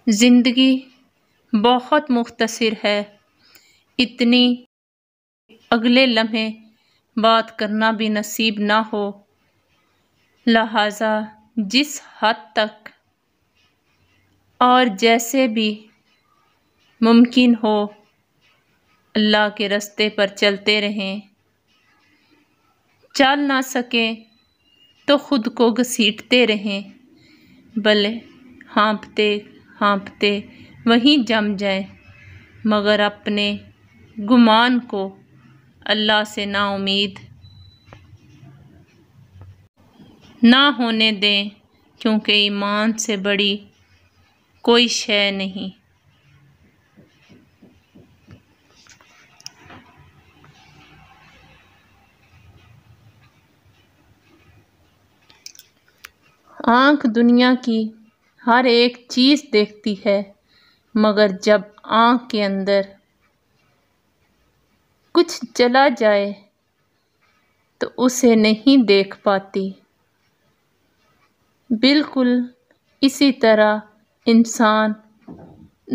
زندگی بہت مختصر ہے، اتنی اگلے لمحے بات کرنا بھی نصیب نہ ہو، لہٰذا جس حد تک اور جیسے بھی ممکن ہو اللہ کے راستے پر چلتے رہیں۔ چل نہ سکیں تو خود کو گھسیٹتے رہیں، بھلے ہانپتے ہانپتے وہیں جم جائیں، مگر اپنے گمان کو اللہ سے نا امید نہ ہونے دیں، کیونکہ ایمان سے بڑی کوئی شے نہیں۔ آنکھ دنیا کی ہر ایک چیز دیکھتی ہے، مگر جب آنکھ کے اندر کچھ چلا جائے تو اسے نہیں دیکھ پاتی۔ بالکل اسی طرح انسان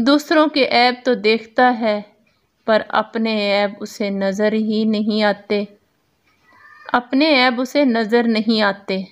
دوسروں کے عیب تو دیکھتا ہے، پر اپنے عیب اسے نظر ہی نہیں آتے، اپنے عیب اسے نظر نہیں آتے۔